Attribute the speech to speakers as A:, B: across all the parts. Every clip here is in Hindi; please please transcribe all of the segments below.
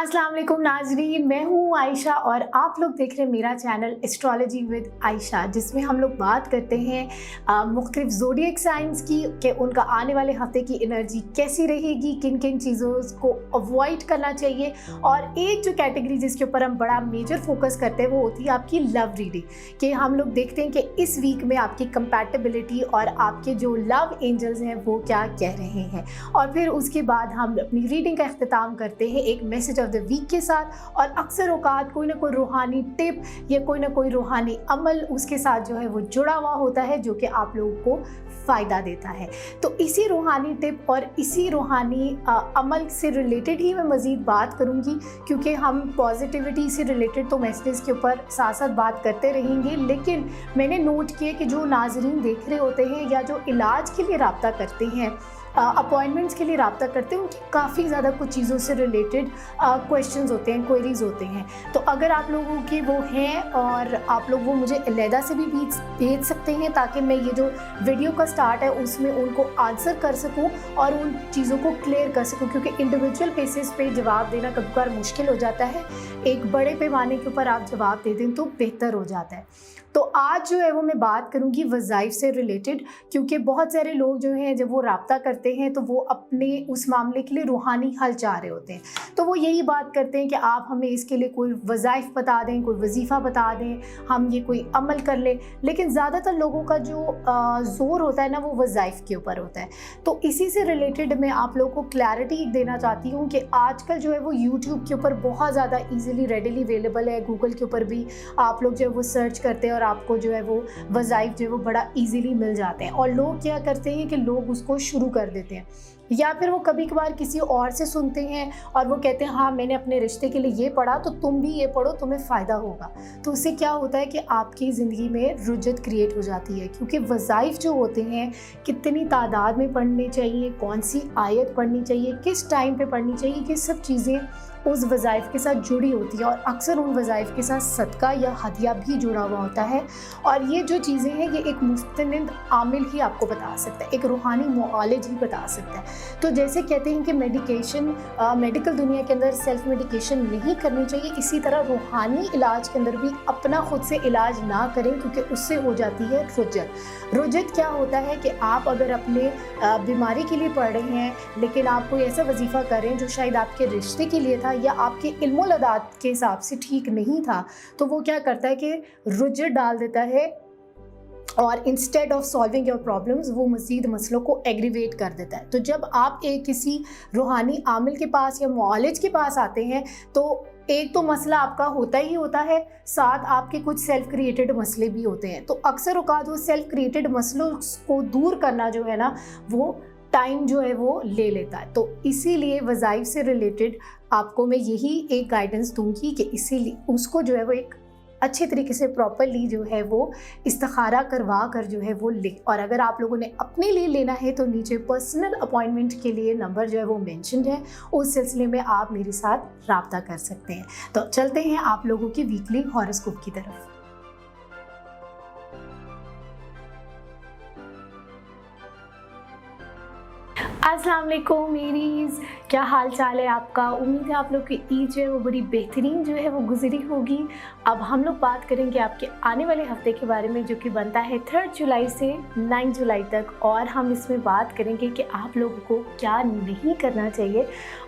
A: अस्सलाम वालेकुम नाजरीन, मैं हूँ आयशा और आप लोग देख रहे हैं मेरा चैनल एस्ट्रोलॉजी विद आयशा, जिसमें हम लोग बात करते हैं मुख्तलिफ ज़ोडिएक साइंस की कि उनका आने वाले हफ्ते की एनर्जी कैसी रहेगी, किन किन चीज़ों को अवॉइड करना चाहिए। और एक जो कैटेगरी जिसके ऊपर हम बड़ा मेजर फोकस करते हैं वो होती है आपकी लव रीडिंग, कि हम लोग देखते हैं कि इस वीक में आपकी कंपैटिबिलिटी और आपके जो लव एंजल्स हैं वो क्या कह रहे हैं। और फिर उसके बाद हम अपनी रीडिंग का इख्तिताम करते हैं एक मैसेज ऑफ द वीक के साथ। और अक्सर औकात कोई ना कोई रूहानी टिप या कोई ना कोई रूहानी अमल उसके साथ जो है वो जुड़ा हुआ होता है, जो कि आप लोगों को फ़ायदा देता है। तो इसी रूहानी टिप और इसी रूहानी अमल से रिलेटेड ही मैं मज़ीद बात करूँगी, क्योंकि हम पॉजिटिविटी से रिलेटेड तो मैसेजेस के ऊपर साथ साथ बात करते रहेंगे। लेकिन मैंने नोट किया कि जो नाजरीन देख रहे होते हैं या जो इलाज के लिए रब्ता करते हैं, अपॉइंटमेंट्स के लिए रब्ता करते हैं, उनकी काफ़ी ज़्यादा कुछ चीज़ों से रिलेटेड क्वेश्चंस होते हैं, क्वेरीज़ होते हैं। तो अगर आप लोगों के वो हैं और आप लोग वो मुझे अलहदा से भी भेज सकते हैं, ताकि मैं ये जो वीडियो का स्टार्ट है उसमें उनको आंसर कर सकूं और उन चीज़ों को क्लियर कर सकूं, क्योंकि इंडिविजुअल बेसिस पे जवाब देना कभी कभार मुश्किल हो जाता है। एक बड़े पैमाने के ऊपर आप जवाब दे दें तो बेहतर हो जाता है। तो आज जो है वो मैं बात करूंगी वज़ाइफ से रिलेटेड, क्योंकि बहुत सारे लोग जो हैं जब वो रब्ता करते हैं तो वो अपने उस मामले के लिए रूहानी हल चाह रहे होते हैं। तो वो यही बात करते हैं कि आप हमें इसके लिए कोई वज़ाइफ बता दें, कोई वजीफ़ा बता दें, हम ये कोई अमल कर लें। लेकिन ज़्यादातर लोगों का जो ज़ोर होता है ना वो वज़ाइफ के ऊपर होता है। तो इसी से रिलेटेड मैं आप लोगों को क्लैरिटी देना चाहती हूँ कि आजकल जो है वो यूट्यूब के ऊपर बहुत ज़्यादा ईजिली रेडिली अवेलेबल है, गूगल के ऊपर भी आप लोग जो है वो सर्च करते हैं और आपको जो है वो वज़ाइफ जो है वो बड़ा इजीली मिल जाते हैं। और लोग क्या करते हैं कि लोग उसको शुरू कर देते हैं, या फिर वो कभी कभार किसी और से सुनते हैं और वो कहते हैं हाँ मैंने अपने रिश्ते के लिए ये पढ़ा तो तुम भी ये पढ़ो, तुम्हें फ़ायदा होगा। तो उससे क्या होता है कि आपकी ज़िंदगी में रुजत क्रिएट हो जाती है, क्योंकि वज़ाइफ जो होते हैं कितनी तादाद में पढ़नी चाहिए, कौन सी आयत पढ़नी चाहिए, किस टाइम पे पढ़नी चाहिए, ये सब चीज़ें उस वज़ाइफ के साथ जुड़ी होती है। और अक्सर उन वज़ाइफ के साथ सदका या हदिया भी जुड़ा हुआ होता है। और ये जो चीज़ें हैं ये एक मुस्तनिद आमिल ही आपको बता सकता है, एक रूहानी मुआलिज ही बता सकता है। तो जैसे कहते हैं कि मेडिकल दुनिया के अंदर सेल्फ मेडिकेशन नहीं करनी चाहिए, इसी तरह रूहानी इलाज के अंदर भी अपना खुद से इलाज ना करें, क्योंकि उससे हो जाती है रुजत। रुजत क्या होता है कि आप अगर अपने बीमारी के लिए पढ़ रहे हैं, लेकिन आप कोई ऐसा वजीफ़ा कर रहे हैं जो शायद आपके रिश्ते के लिए था या आपके इल्मो लदात के हिसाब से ठीक नहीं था, तो वो क्या करता है कि रुजत डाल देता है और instead of solving your problems वो मज़ीद मसलों को एग्रीवेट कर देता है। तो जब आप किसी रूहानी आमिल के पास या मुआलिज के पास आते हैं तो एक तो मसला आपका होता ही होता है, साथ आपके कुछ सेल्फ क्रिएटेड मसले भी होते हैं। तो अक्सर औकात वो सेल्फ क्रिएटेड मसलों को दूर करना जो है ना वो टाइम जो है वो ले लेता है। तो इसीलिए वज़ाइफ से रिलेटेड आपको मैं यही एक गाइडेंस दूंगी कि इसीलिए उसको जो है वो एक अच्छे तरीके से प्रॉपरली जो है वो इस्तिखारा करवा कर जो है वो ले। और अगर आप लोगों ने अपने लिए लेना है तो नीचे पर्सनल अपॉइंटमेंट के लिए नंबर जो है वो मेंशन्ड है, उस सिलसिले में आप मेरे साथ रब्ता कर सकते हैं। तो चलते हैं आप लोगों की वीकली हॉरोस्कोप की तरफ। अस्सलाम वालेकुम मेरीज़, क्या हाल चाल है आपका। उम्मीद है आप लोग की ईद जो है वो बड़ी बेहतरीन जो है वो गुजरी होगी। अब हम लोग बात करेंगे आपके आने वाले हफ्ते के बारे में, जो कि बनता है 3 जुलाई से 9 जुलाई तक। और हम इसमें बात करेंगे कि आप लोगों को क्या नहीं करना चाहिए,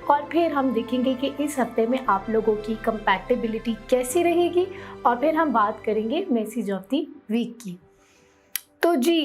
A: और फिर हम देखेंगे कि इस हफ्ते में आप लोगों की कंपैटिबिलिटी कैसी रहेगी, और फिर हम बात करेंगे मैसेज ऑफ द वीक की। तो जी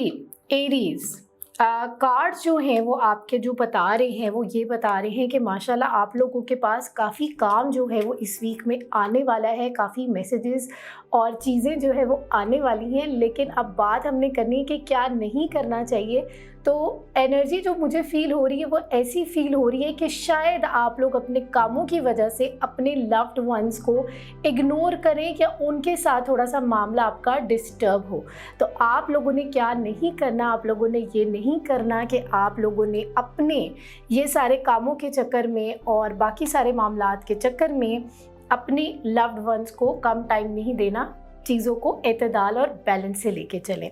A: एरीज़, कार्ड्स जो हैं वो आपके जो बता रहे हैं वो ये बता रहे हैं कि माशाल्लाह आप लोगों के पास काफ़ी काम जो है वो इस वीक में आने वाला है, काफ़ी मैसेजेस और चीज़ें जो है वो आने वाली हैं। लेकिन अब बात हमने करनी है कि क्या नहीं करना चाहिए। तो एनर्जी जो मुझे फ़ील हो रही है वो ऐसी फ़ील हो रही है कि शायद आप लोग अपने कामों की वजह से अपने लव्ड वंस को इग्नोर करें या उनके साथ थोड़ा सा मामला आपका डिस्टर्ब हो। तो आप लोगों ने क्या नहीं करना, आप लोगों ने ये नहीं करना कि आप लोगों ने अपने ये सारे कामों के चक्कर में और बाकी सारे मामलात के चक्कर में अपने लव्ड वंस को कम टाइम नहीं देना। चीज़ों को एतदाल और बैलेंस से लेके चलें।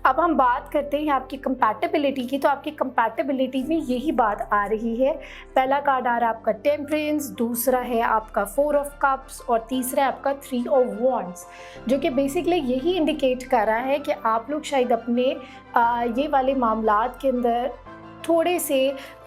A: अब हम बात करते हैं आपकी कंपैटिबिलिटी की। तो आपकी कंपैटिबिलिटी में यही बात आ रही है। पहला कार्ड आ रहा है आपका टेम्परेंस, दूसरा है आपका 4 ऑफ कप्स और तीसरा है आपका 3 ऑफ वॉन्ड्स, जो कि बेसिकली यही इंडिकेट कर रहा है कि आप लोग शायद अपने ये वाले मामलात के अंदर थोड़े से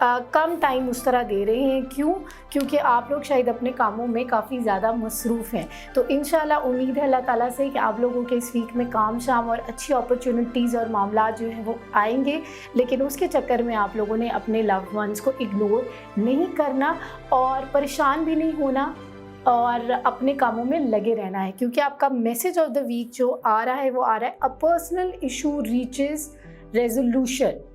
A: कम टाइम उस तरह दे रहे हैं। क्यों? क्योंकि आप लोग शायद अपने कामों में काफ़ी ज़्यादा मसरूफ़ हैं। तो इंशाल्लाह उम्मीद है अल्लाह ताला से कि आप लोगों के इस वीक में काम शाम और अच्छी अपॉर्चुनिटीज़ और मामला जो हैं वो आएंगे, लेकिन उसके चक्कर में आप लोगों ने अपने लव्ड वंस को इग्नोर नहीं करना और परेशान भी नहीं होना और अपने कामों में लगे रहना है। क्योंकि आपका मैसेज ऑफ द वीक जो आ रहा है वो आ रहा है a personal issue reaches resolution.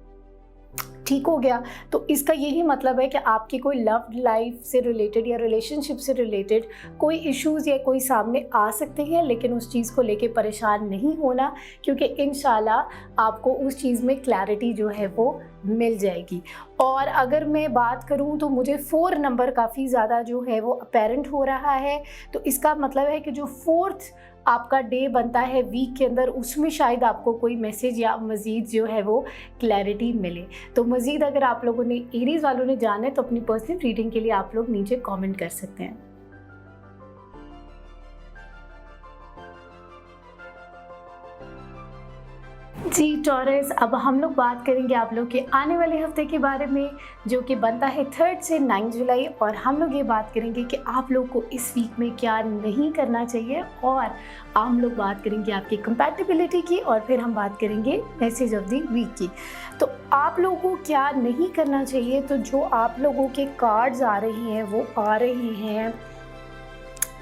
A: ठीक हो गया। तो इसका यही मतलब है कि आपकी कोई लव लाइफ से रिलेटेड या रिलेशनशिप से रिलेटेड कोई इश्यूज़ या कोई सामने आ सकते हैं, लेकिन उस चीज़ को लेके परेशान नहीं होना, क्योंकि इंशाल्लाह आपको उस चीज़ में क्लैरिटी जो है वो मिल जाएगी। और अगर मैं बात करूं तो मुझे 4 नंबर काफ़ी ज़्यादा जो है वो अपेरेंट हो रहा है। तो इसका मतलब है कि जो 4th आपका डे बनता है वीक के अंदर, उसमें शायद आपको कोई मैसेज या मज़ीद जो है वो क्लैरिटी मिले। तो मज़ीद अगर आप लोगों ने एरीज़ वालों ने जाना है तो अपनी पर्सनल रीडिंग के लिए आप लोग नीचे कमेंट कर सकते हैं। जी टॉरस, अब हम लोग बात करेंगे आप लोग के आने वाले हफ्ते के बारे में, जो कि बनता है 3 से 9 जुलाई। और हम लोग ये बात करेंगे कि आप लोग को इस वीक में क्या नहीं करना चाहिए, और हम लोग बात करेंगे आपकी कंपैटिबिलिटी की, और फिर हम बात करेंगे मैसेज ऑफ द वीक की। तो आप लोगों को क्या नहीं करना चाहिए, तो जो आप लोगों के कार्ड्स आ रहे हैं वो आ रहे हैं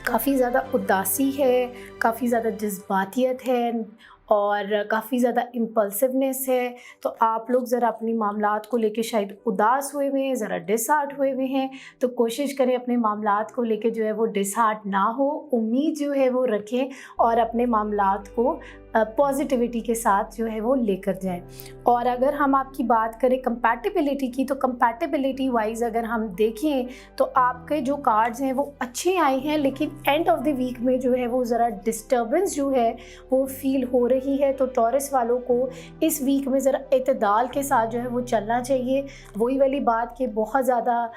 A: काफ़ी ज़्यादा उदासी है, काफ़ी ज़्यादा जज्बातियत है और काफ़ी ज़्यादा इम्पल्सिवनेस है। तो आप लोग ज़रा अपनी मामलात को लेके शायद उदास हुए हुए हैं, ज़रा डिसहार्ट हुए हुए हैं। तो कोशिश करें अपने मामलात को लेके जो है वो डिसहार्ट ना हो, उम्मीद जो है वो रखें और अपने मामलात को पॉजिटिविटी के साथ जो है वो लेकर जाएं। और अगर हम आपकी बात करें कंपैटिबिलिटी की, तो कंपैटिबिलिटी वाइज अगर हम देखें तो आपके जो कार्ड्स हैं वो अच्छे आए हैं, लेकिन एंड ऑफ द वीक में जो है वो ज़रा डिस्टर्बेंस जो है वो फील हो रही है। तो टॉरस वालों को इस वीक में ज़रा एतदाल के साथ जो है वो चलना चाहिए। वही वाली बात कि बहुत ज़्यादा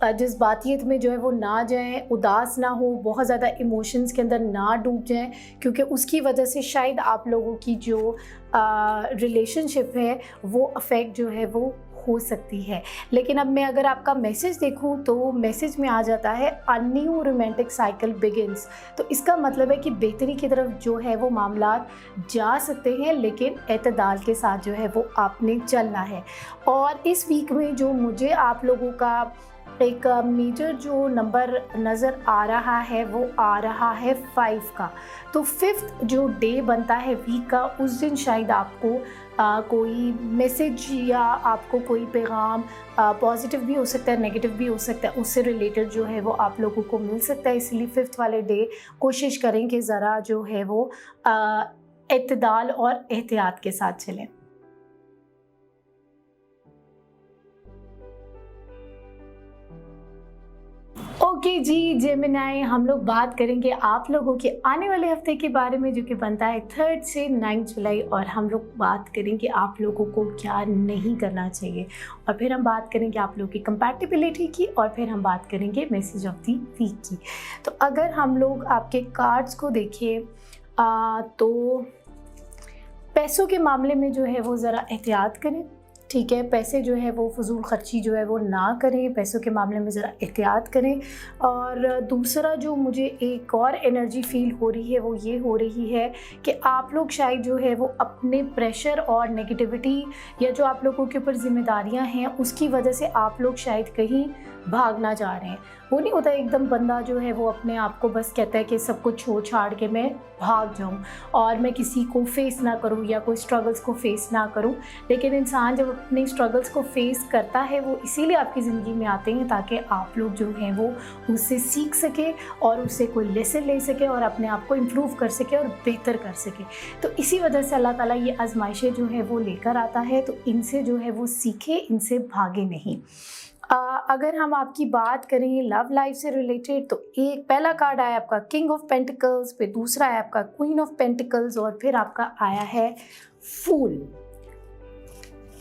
A: जज्बातियत में जो है वो ना जाएं, उदास ना हो, बहुत ज़्यादा इमोशंस के अंदर ना डूब जाएं, क्योंकि उसकी वजह से शायद आप लोगों की जो रिलेशनशिप है वो अफेक्ट जो है वो हो सकती है। लेकिन अब मैं अगर आपका मैसेज देखूं तो मैसेज में आ जाता है a new romantic cycle begins. तो इसका मतलब है कि बेहतरी की तरफ जो है वो मामलात जा सकते हैं, लेकिन एतदाल के साथ जो है वो आपने चलना है। और इस वीक में जो मुझे आप लोगों का एक मेजर जो नंबर नज़र आ रहा है वो आ रहा है 5 का। तो 5th जो डे बनता है वीक का, उस दिन शायद आपको कोई मैसेज या आपको कोई पैगाम पॉजिटिव भी हो सकता है, नेगेटिव भी हो सकता है, उससे रिलेटेड जो है वो आप लोगों को मिल सकता है। इसलिए 5th वाले डे कोशिश करें कि ज़रा जो है वो एतदाल और एहतियात के साथ चलें। ओके जी जेमिनाई, हम लोग बात करेंगे आप लोगों के आने वाले हफ्ते के बारे में, जो कि बनता है 3 से 9 जुलाई। और हम लोग बात करेंगे आप लोगों को क्या नहीं करना चाहिए, और फिर हम बात करेंगे आप लोगों की कंपैटिबिलिटी की, और फिर हम बात करेंगे मैसेज ऑफ द वीक की। तो अगर हम लोग आपके कार्ड्स को देखें तो पैसों के मामले में जो है वो ज़रा एहतियात करें। ठीक है, पैसे जो है वो फजूल खर्ची जो है वो ना करें, पैसों के मामले में ज़रा एहतियात करें। और दूसरा जो मुझे एक और एनर्जी फील हो रही है वो ये हो रही है कि आप लोग शायद जो है वो अपने प्रेशर और नेगेटिविटी या जो आप लोगों के ऊपर जिम्मेदारियां हैं उसकी वजह से आप लोग शायद कहीं भागना चाह रहे हैं। वो नहीं होता एकदम बंदा जो है वो अपने आप को बस कहता है कि सब कुछ छोड़ छाड़ के मैं भाग जाऊं और मैं किसी को फेस ना करूं या कोई स्ट्रगल्स को फेस ना करूं। लेकिन इंसान जब अपने स्ट्रगल्स को फेस करता है वो इसीलिए आपकी ज़िंदगी में आते हैं ताकि आप लोग जो हैं वो उससे सीख सके और उससे कोई लेसन ले सके और अपने आप को इम्प्रूव कर सके और बेहतर कर सके। तो इसी वजह से अल्लाह ताला ये आजमाइशें जो है वो लेकर आता है, तो इनसे जो है वो सीखे, इनसे भागे नहीं। अ, अगर हम आपकी बात करें लव लाइफ से रिलेटेड, तो एक पहला कार्ड आया आपका किंग ऑफ पेंटिकल्स, फिर दूसरा है आपका क्वीन ऑफ पेंटिकल्स और फिर आपका आया है फूल।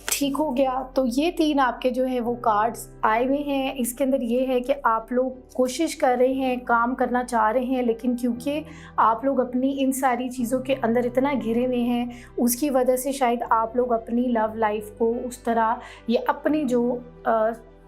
A: ठीक हो गया। तो ये तीन आपके जो है वो कार्ड्स आए हुए हैं। इसके अंदर ये है कि आप लोग कोशिश कर रहे हैं, काम करना चाह रहे हैं, लेकिन क्योंकि आप लोग अपनी इन सारी चीज़ों के अंदर इतना घिरे हुए हैं, उसकी वजह से शायद आप लोग अपनी लव लाइफ को उस तरह या अपनी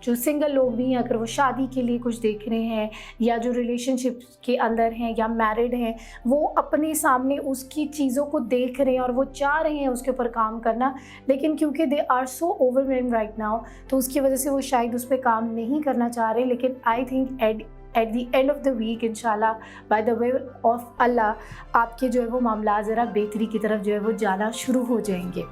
A: जो सिंगल लोग भी हैं, अगर वो शादी के लिए कुछ देख रहे हैं या जो रिलेशनशिप के अंदर हैं या मैरिड हैं, वो अपने सामने उसकी चीज़ों को देख रहे हैं और वो चाह रहे हैं उसके ऊपर काम करना, लेकिन क्योंकि they are so overwhelmed right now, तो उसकी वजह से वो शायद उस पर काम नहीं करना चाह रहे। लेकिन I think at the end of the week इंशाल्लाह by the way of Allah आपके जो है वो मामला ज़रा बेहतरी की तरफ जो है वो जाना शुरू हो जाएंगे।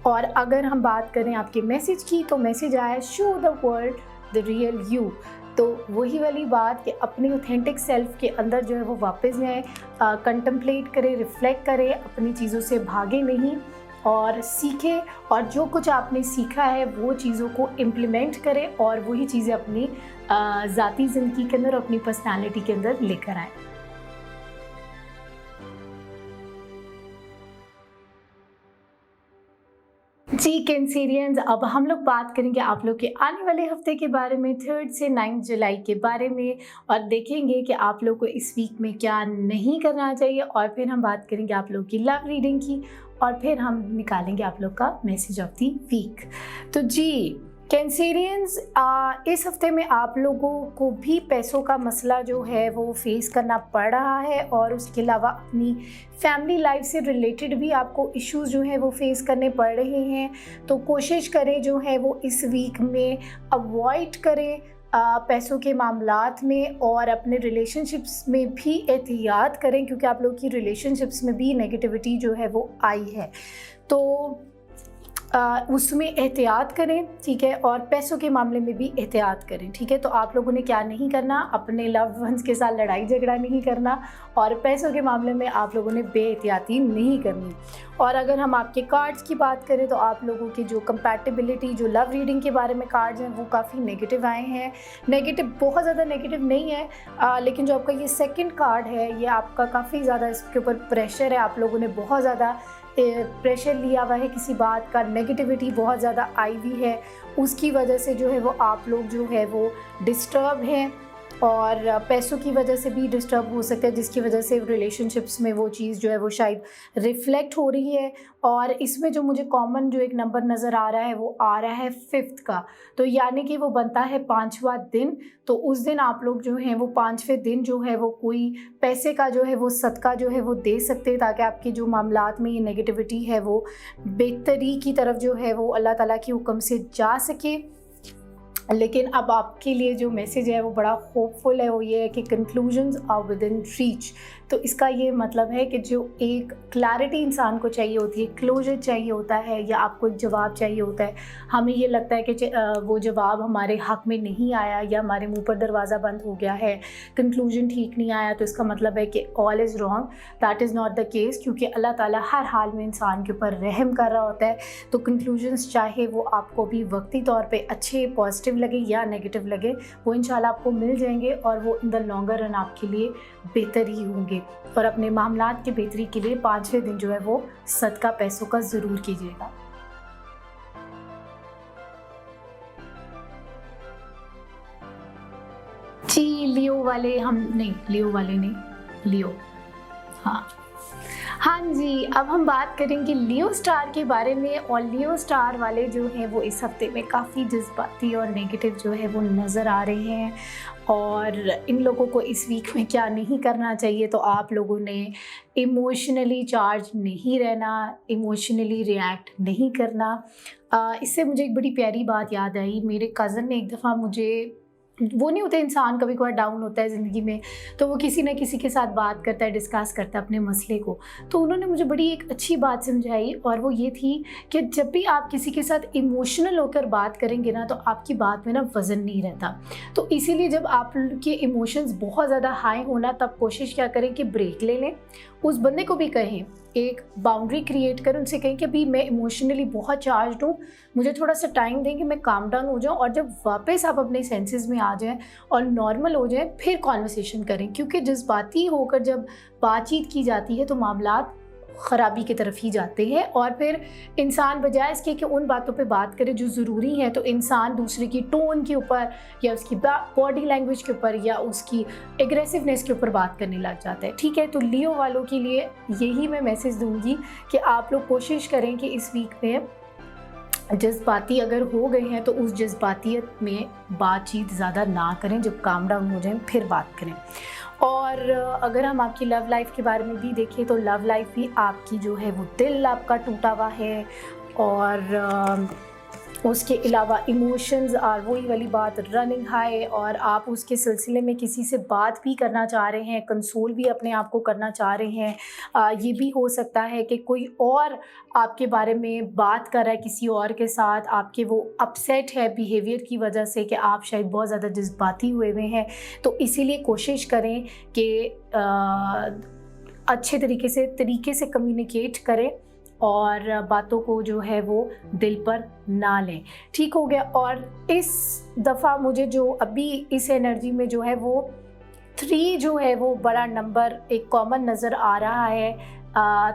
A: और अगर हम बात करें आपके मैसेज की, तो मैसेज आया show the world the real you. तो वही वाली बात कि अपनी ऑथेंटिक सेल्फ के अंदर जो है वो वापस जाएँ, कंटम्पलेट करें, रिफ्लेक्ट करें, अपनी चीज़ों से भागे नहीं और सीखें, और जो कुछ आपने सीखा है वो चीज़ों को इम्प्लीमेंट करें और वही चीज़ें अपनी ज़ाती ज़िंदगी के अंदर, अपनी पर्सनालिटी के अंदर लेकर आएँ। जी कैंसेरियंस, अब हम लोग बात करेंगे आप लोग के आने वाले हफ्ते के बारे में, 3 से 9 जुलाई के बारे में, और देखेंगे कि आप लोग को इस वीक में क्या नहीं करना चाहिए, और फिर हम बात करेंगे आप लोग की लव रीडिंग की, और फिर हम निकालेंगे आप लोग का मैसेज ऑफ द वीक। तो जी कैंसेरियंस, इस हफ्ते में आप लोगों को भी पैसों का मसला जो है वो फेस करना पड़ रहा है, और उसके अलावा अपनी फैमिली लाइफ से रिलेटेड भी आपको इश्यूज जो है वो फेस करने पड़ रहे हैं। तो कोशिश करें जो है वो इस वीक में अवॉइड करें पैसों के मामलात में, और अपने रिलेशनशिप्स में भी एहतियात करें, क्योंकि आप लोग की रिलेशनशिप्स में भी नेगेटिविटी जो है वो आई है, तो उसमें एहतियात करें, ठीक है, और पैसों के मामले में भी एहतियात करें, ठीक है। तो आप लोगों ने क्या नहीं करना, अपने लव वंस के साथ लड़ाई झगड़ा नहीं करना, और पैसों के मामले में आप लोगों ने बेएहतियाती नहीं करनी। और अगर हम आपके कार्ड्स की बात करें, तो आप लोगों की जो कंपैटिबिलिटी, जो लव रीडिंग के बारे में कार्ड्स हैं, वो काफ़ी नेगेटिव आए हैं। नेगेटिव, बहुत ज़्यादा नेगेटिव नहीं है, लेकिन जो आपका ये सेकंड कार्ड है, ये आपका काफ़ी ज़्यादा इसके ऊपर प्रेशर है, आप लोगों ने बहुत ज़्यादा प्रेशर लिया हुआ है किसी बात का, नेगेटिविटी बहुत ज़्यादा आई हुई है, उसकी वजह से जो है वो आप लोग जो है वो डिस्टर्ब हैं, और पैसों की वजह से भी डिस्टर्ब हो सकता है, जिसकी वजह से रिलेशनशिप्स में वो चीज़ जो है वो शायद रिफ्लेक्ट हो रही है। और इसमें जो मुझे कॉमन जो एक नंबर नज़र आ रहा है, वो आ रहा है 5th का, तो यानी कि वो बनता है 5वां दिन। तो उस दिन आप लोग जो हैं वो 5वें दिन जो है वो कोई पैसे का जो है वो सदका जो है वो दे सकते हैं, ताकि आपके जो मामलात में ये नेगेटिविटी है वो बेहतरी की तरफ जो है वो अल्लाह ताला के हुक्म से जा सके। लेकिन अब आपके लिए जो मैसेज है वो बड़ा होपफुल है, वो ये है कि conclusions are within reach. तो इसका ये मतलब है कि जो एक क्लैरिटी इंसान को चाहिए होती है, क्लोजर चाहिए होता है, या आपको एक जवाब चाहिए होता है, हमें ये लगता है कि वो जवाब हमारे हक़ में नहीं आया, या हमारे मुंह पर दरवाज़ा बंद हो गया है, कंक्लूजन ठीक नहीं आया, तो इसका मतलब है कि all is wrong. That is not the case, क्योंकि अल्लाह ताला हर हाल में इंसान के ऊपर रहम कर रहा होता है। तो कंक्लूजन्स चाहे वो आपको भी वक्ती तौर पे अच्छे, पॉजिटिव लगे या नेगेटिव लगे, वो इंशाल्लाह आपको मिल जाएंगे, और वो इन द लॉन्गर रन आपके लिए बेहतर ही होंगे। और अपने मामलात की बेहतरी के लिए 5वें दिन जो है वो सदका पैसों का ज़रूर कीजिएगा। जी लियो वाले लियो वाले नहीं, लियो, हाँ हाँ जी, अब हम बात करेंगे लियो स्टार के बारे में। और लियो स्टार वाले जो हैं वो इस हफ्ते में काफ़ी जज्बाती और नेगेटिव जो है वो नज़र आ रहे हैं, और इन लोगों को इस वीक में क्या नहीं करना चाहिए, तो आप लोगों ने इमोशनली चार्ज नहीं रहना, इमोशनली रिएक्ट नहीं करना। इससे मुझे एक बड़ी प्यारी बात याद आई। मेरे कज़न ने एक दफ़ा मुझे, वो नहीं होते इंसान कभी कभार डाउन होता है ज़िंदगी में, तो वो किसी न किसी के साथ बात करता है, डिस्कस करता है अपने मसले को, तो उन्होंने मुझे बड़ी एक अच्छी बात समझाई, और वो ये थी कि जब भी आप किसी के साथ इमोशनल होकर बात करेंगे ना, तो आपकी बात में ना वज़न नहीं रहता। तो इसीलिए जब आपके इमोशंस बहुत ज़्यादा हाई होना, तब कोशिश क्या करें कि ब्रेक ले लें, उस बंदे को भी कहें एक बाउंड्री क्रिएट करें, उनसे कहें कि अभी मैं इमोशनली बहुत चार्ज हूँ, मुझे थोड़ा सा टाइम दें कि मैं काम डाउन हो जाऊँ, और जब वापस आप अपने सेंसेस में आ जाएं और नॉर्मल हो जाएं फिर कॉन्वर्सेशन करें। क्योंकि जज्बाती होकर जब बातचीत की जाती है तो मामलात ख़राबी की तरफ ही जाते हैं, और फिर इंसान बजाय इसके कि उन बातों पे बात करे जो ज़रूरी हैं, तो इंसान दूसरे की टोन के ऊपर या उसकी बॉडी लैंग्वेज के ऊपर या उसकी एग्रेसिवनेस के ऊपर बात करने लग जाता है। ठीक है, तो लियो वालों के लिए यही मैं मैसेज दूंगी कि आप लोग कोशिश करें कि इस वीक में जज्बाती अगर हो गए हैं तो उस जज्बातियत में बातचीत ज़्यादा ना करें, जब काम डाउन हो जाए फिर बात करें। और अगर हम आपकी लव लाइफ के बारे में भी देखें तो लव लाइफ भी आपकी जो है वो दिल आपका टूटा हुआ है, और उसके अलावा इमोशंस और वही वाली बात रनिंग हाई, और आप उसके सिलसिले में किसी से बात भी करना चाह रहे हैं, कंसोल भी अपने आप को करना चाह रहे हैं। ये भी हो सकता है कि कोई और आपके बारे में बात कर रहा है किसी और के साथ, आपके वो अपसेट है बिहेवियर की वजह से कि आप शायद बहुत ज़्यादा जज्बाती हुए हैं। तो इसीलिए कोशिश करें कि अच्छे तरीके से कम्युनिकेट करें और बातों को जो है वो दिल पर ना लें। ठीक हो गया। और इस दफ़ा मुझे जो अभी इस एनर्जी में जो है वो 3 जो है वो बड़ा नंबर एक कॉमन नज़र आ रहा है।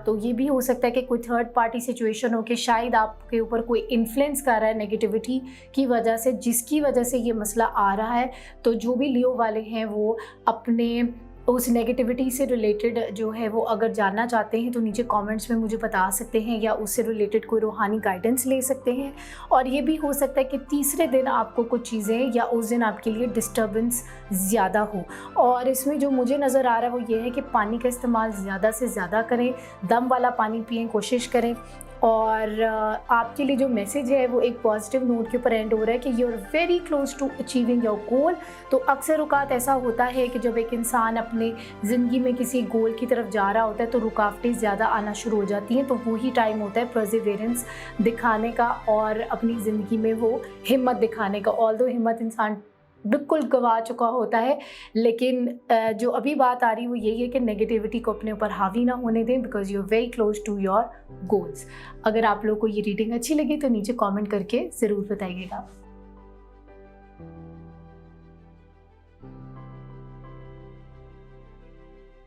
A: तो ये भी हो सकता है कि कोई थर्ड पार्टी सिचुएशन हो कि शायद आपके ऊपर कोई इन्फ्लुएंस कर रहा है नेगेटिविटी की वजह से, जिसकी वजह से ये मसला आ रहा है। तो जो भी लियो वाले हैं वो अपने उस नेगेटिविटी से रिलेटेड जो है वो अगर जानना चाहते हैं तो नीचे कमेंट्स में मुझे बता सकते हैं, या उससे रिलेटेड कोई रूहानी गाइडेंस ले सकते हैं। और ये भी हो सकता है कि तीसरे दिन आपको कुछ चीज़ें या उस दिन आपके लिए डिस्टर्बेंस ज़्यादा हो। और इसमें जो मुझे नज़र आ रहा है वो ये है कि पानी का इस्तेमाल ज़्यादा से ज़्यादा करें, दम वाला पानी पिएं, कोशिश करें। और आपके लिए जो मैसेज है वो एक पॉजिटिव नोट के ऊपर एंड हो रहा है कि you are very close to achieving your goal. तो अक्सर औक़ात ऐसा होता है कि जब एक इंसान अपने ज़िंदगी में किसी गोल की तरफ जा रहा होता है तो रुकावटें ज़्यादा आना शुरू हो जाती हैं। तो वही टाइम होता है परसिवेरेंस दिखाने का और अपनी ज़िंदगी में वो हिम्मत दिखाने का। ऑल्दो हिम्मत इंसान बिल्कुल गंवा चुका होता है, लेकिन जो अभी बात आ रही है वो यही है कि नेगेटिविटी को अपने ऊपर हावी ना होने दें, because you are very close to your goals. अगर आप लोगों को ये रीडिंग अच्छी लगी तो नीचे कमेंट करके ज़रूर बताइएगा।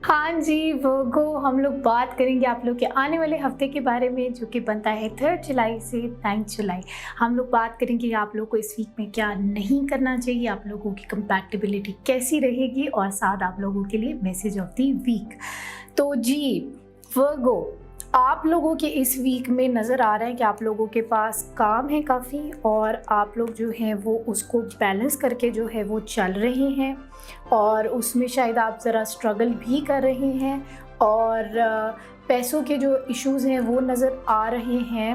A: हाँ जी वर्गो, हम लोग बात करेंगे आप लोग के आने वाले हफ्ते के बारे में, जो कि बनता है 3 जुलाई से 9 जुलाई। हम लोग बात करेंगे आप लोग को इस वीक में क्या नहीं करना चाहिए, आप लोगों की कंपैटिबिलिटी कैसी रहेगी, और साथ आप लोगों के लिए मैसेज ऑफ द वीक। तो जी वर्गो, आप लोगों के इस वीक में नज़र आ रहा है कि आप लोगों के पास काम है काफ़ी, और आप लोग जो हैं वो उसको बैलेंस करके जो है वो चल रहे हैं, और उसमें शायद आप ज़रा स्ट्रगल भी कर रहे हैं, और पैसों के जो इश्यूज़ हैं वो नज़र आ रहे हैं,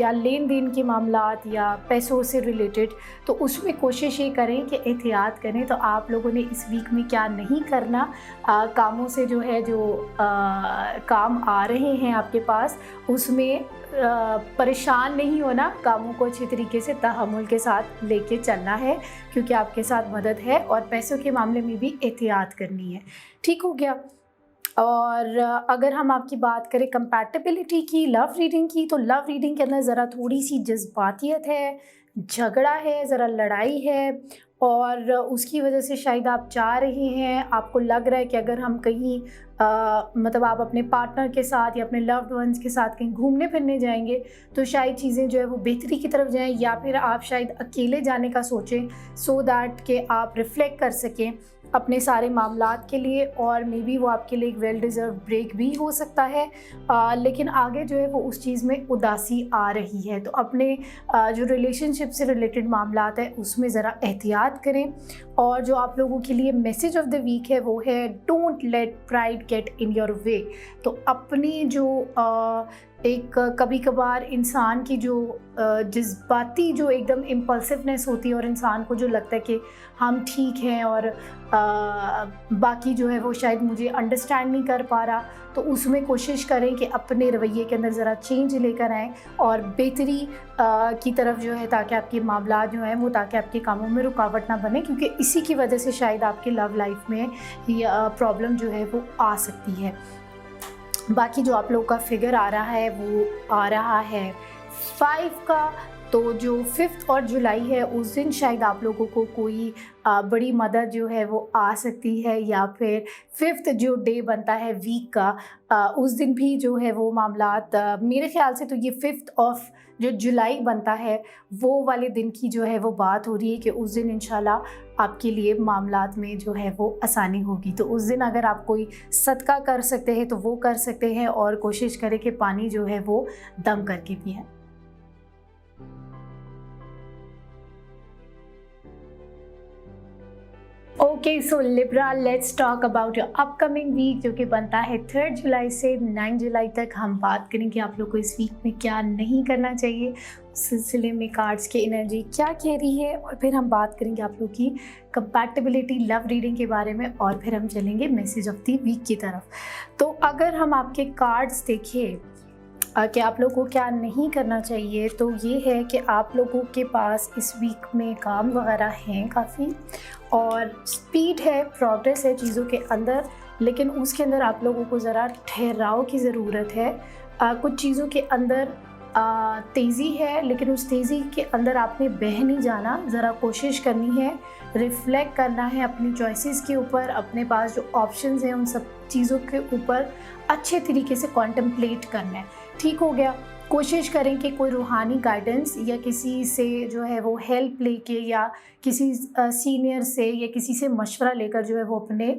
A: या लेन देन के मामलात या पैसों से रिलेटेड। तो उसमें कोशिश ये करें कि एहतियात करें। तो आप लोगों ने इस वीक में क्या नहीं करना, कामों से जो है जो काम आ रहे हैं आपके पास, उसमें परेशान नहीं होना, कामों को अच्छे तरीके से तहम्मुल के साथ लेके चलना है, क्योंकि आपके साथ मदद है, और पैसों के मामले में भी एहतियात करनी है। ठीक हो गया। और अगर हम आपकी बात करें कंपैटिबिलिटी की, लव रीडिंग की, तो लव रीडिंग के अंदर ज़रा थोड़ी सी जज्बातियत है, झगड़ा है, ज़रा लड़ाई है, और उसकी वजह से शायद आप चाह रहे हैं, आपको लग रहा है कि अगर हम कहीं मतलब आप अपने पार्टनर के साथ या अपने लव्ड वंस के साथ कहीं घूमने फिरने जाएंगे तो शायद चीज़ें जो है वो बेहतरी की तरफ जाएं, या फिर आप शायद अकेले जाने का सोचें, सो दैट कि आप रिफ़्लेक्ट कर सकें अपने सारे मामलात के लिए, और मे बी वो आपके लिए एक वेल डिज़र्व ब्रेक भी हो सकता है। लेकिन आगे जो है वो उस चीज़ में उदासी आ रही है। तो अपने जो रिलेशनशिप से रिलेटेड मामलात है उसमें ज़रा एहतियात करें। और जो आप लोगों के लिए मैसेज ऑफ द वीक है वो है don't let pride get in your way. तो अपनी जो एक कभी कभार इंसान की जो जज्बाती जो एकदम इम्पल्सिवनेस होती है, और इंसान को जो लगता है कि हम ठीक हैं और बाकी जो है वो शायद मुझे अंडरस्टैंड नहीं कर पा रहा, तो उसमें कोशिश करें कि अपने रवैये के अंदर ज़रा चेंज लेकर आएँ और बेहतरी की तरफ जो है, ताकि आपके मामला जो हैं वो, ताकि आपके कामों में रुकावट ना बने, क्योंकि इसी की वजह से शायद आपकी लव लाइफ में ये प्रॉब्लम जो है वो आ सकती है। बाकी जो आप लोगों का फिगर आ रहा है वो आ रहा है 5 का। तो जो 5 और जुलाई है उस दिन शायद आप लोगों को कोई बड़ी मदद जो है वो आ सकती है, या फिर 5th जो डे बनता है वीक का उस दिन भी जो है वो मामलात मेरे ख्याल से तो ये 5th ऑफ जो जुलाई बनता है वो वाले दिन की जो है वो बात हो रही है कि उस दिन इंशाल्लाह आपके लिए मामलात में जो है वो आसानी होगी। तो उस दिन अगर आप कोई सदका कर सकते हैं तो वो कर सकते हैं, और कोशिश करें कि पानी जो है वो दम करके पिएं। Okay, so Libra, let's talk about your upcoming week जो कि बनता है 3 जुलाई से 9 जुलाई तक। हम बात करेंगे आप लोग को इस वीक में क्या नहीं करना चाहिए, उस सिलसिले में कार्ड्स की एनर्जी क्या कह रही है, और फिर हम बात करेंगे आप लोग की कंपैटिबिलिटी लव रीडिंग के बारे में, और फिर हम चलेंगे मैसेज ऑफ द वीक की तरफ। तो अगर हम आपके कार्ड्स देखें कि आप लोगों को क्या नहीं करना चाहिए, तो ये है कि आप लोगों के पास इस वीक में काम वगैरह हैं काफ़ी, और स्पीड है, प्रोग्रेस है चीज़ों के अंदर, लेकिन उसके अंदर आप लोगों को ज़रा ठहराव की ज़रूरत है। कुछ चीज़ों के अंदर तेज़ी है, लेकिन उस तेज़ी के अंदर आपने बह नहीं जाना, ज़रा कोशिश करनी है, रिफ़्लेक्ट करना है अपनी चॉइसेस के ऊपर, अपने पास जो ऑप्शंस हैं उन सब चीज़ों के ऊपर अच्छे तरीके से कॉन्टेम्पलेट करना है। ठीक हो गया, कोशिश करें कि कोई रूहानी गाइडेंस या किसी से जो है वो हेल्प लेके, या किसी सीनियर से या किसी से मशवरा लेकर जो है वो अपने